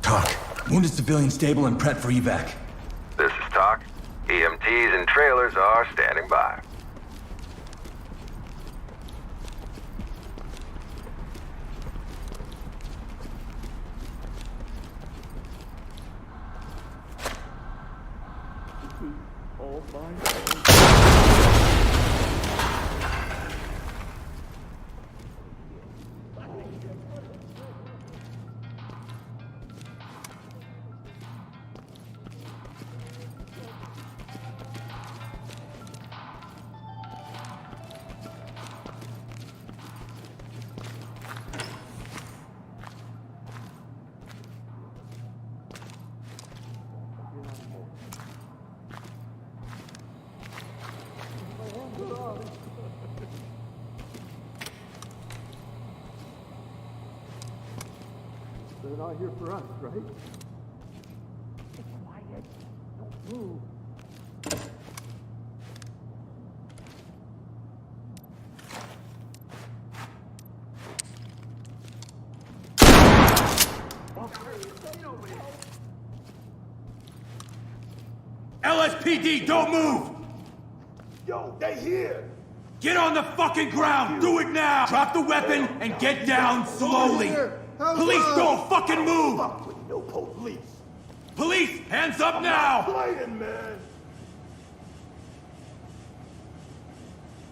Talk. Wounded civilian stable and prep for evac. This is Talk. EMTs and trailers are standing by. All fine. They're not here for us, right? Be quiet. Don't move. LSPD, don't move! Yo, they here! Get on the fucking ground! Do it now! Drop the weapon and get down slowly! Police, don't fucking move! Fuck with no police! Police, hands up now! Playing, man!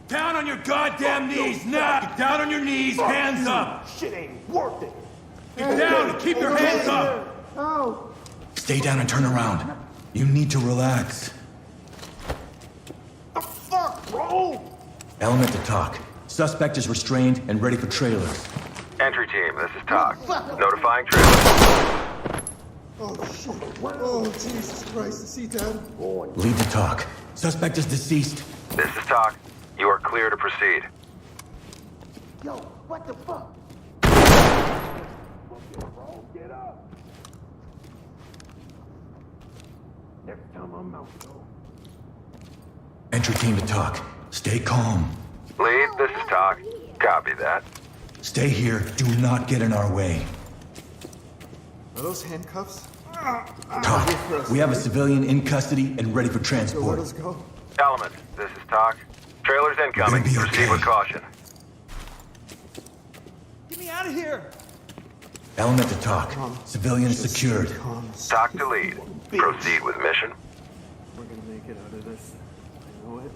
Down on your goddamn knees now! Get down on your knees, Fuck hands you. up! Shit ain't worth it! Get down and keep your hands up! Oh! Stay down and turn around. You need to relax. The fuck, bro? Element to talk. Suspect is restrained and ready for trailers. Entry team, this is Talk. Notifying trailers. Oh, shit. Oh, Jesus Christ. Is he dead? Lead to talk. Suspect is deceased. This is Talk. You are clear to proceed. Yo, what the fuck? Bro, get up! Next time I'm out, though. Entry team to talk. Stay calm. Lead, this is Talk. Copy that. Stay here. Do not get in our way. Are those handcuffs? Talk. We have a civilian in custody and ready for So let transport. us go. Element, this is Talk. Trailers incoming. You're gonna be Proceed okay. with caution. Get me out of here! Element to talk. Civilian is secured. Calm. Talk to lead. Proceed with mission. We're gonna make it out of this. I know it.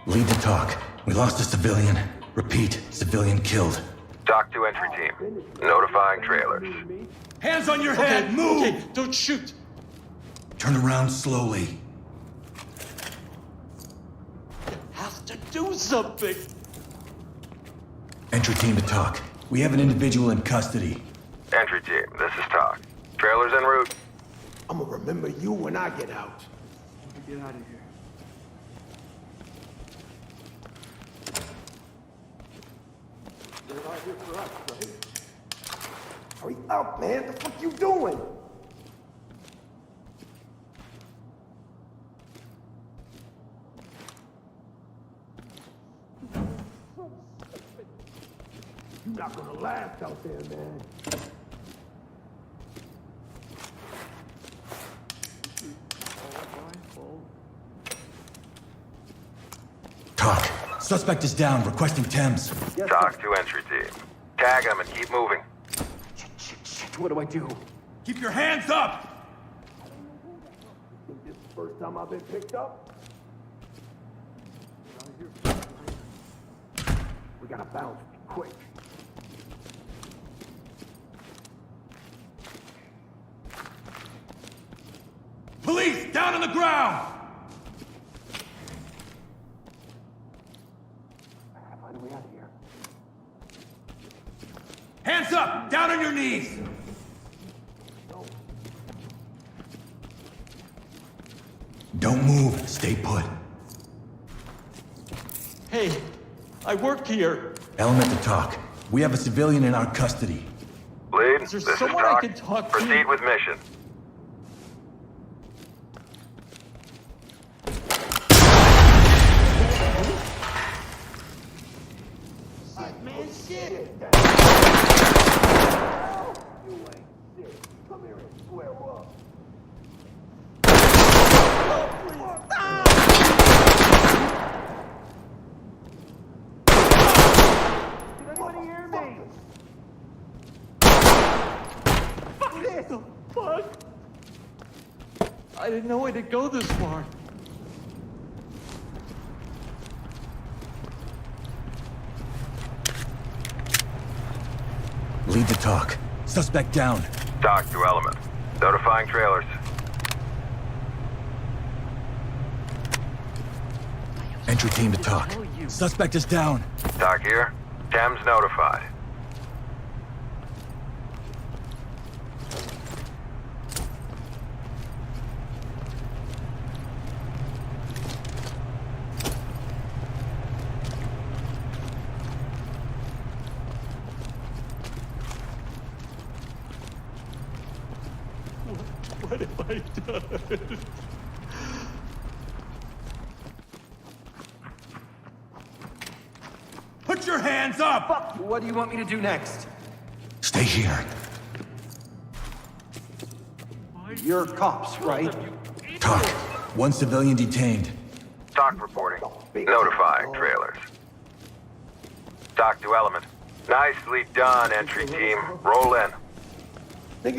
Lead to talk. We lost a civilian. Repeat, civilian killed. Talk to entry team. Notifying trailers. Hands on your head! Move! Okay, don't shoot! Turn around slowly. Have to do something! Entry team to talk. We have an individual in custody. Entry team, this is Talk. Trailers en route. I'ma remember you when I get out. Get out of here. They're not here for us, right? Hurry up, man. The fuck you doing? You're not gonna last out there, man. Talk. Suspect is down, requesting Thames. Talk to entry team. Tag them and keep moving. Shit, what do I do? Keep your hands up! Think this is the first time I've been picked up? We gotta bounce quick. Police, down on the ground! Find a way out of here. Hands up, down on your knees! Don't move, stay put. Hey, I work here. Element to talk. We have a civilian in our custody. Lead, Is there this is someone I Talk. can talk to? Proceed with mission. shit. You ain't shit. Come here and square up. Did anybody hear me? What the fuck? I didn't know it'd go this far. Lead the talk. Suspect down. Doc to Element. Notifying trailers. Entry team to talk. Suspect is down. Doc here. Thames notified. What have I done? Put your hands up! What do you want me to do next? Stay here. You're cops, right? Talk. One civilian detained. Doc reporting. Notifying trailers. Doc to Element. Nicely done, entry team. Roll in.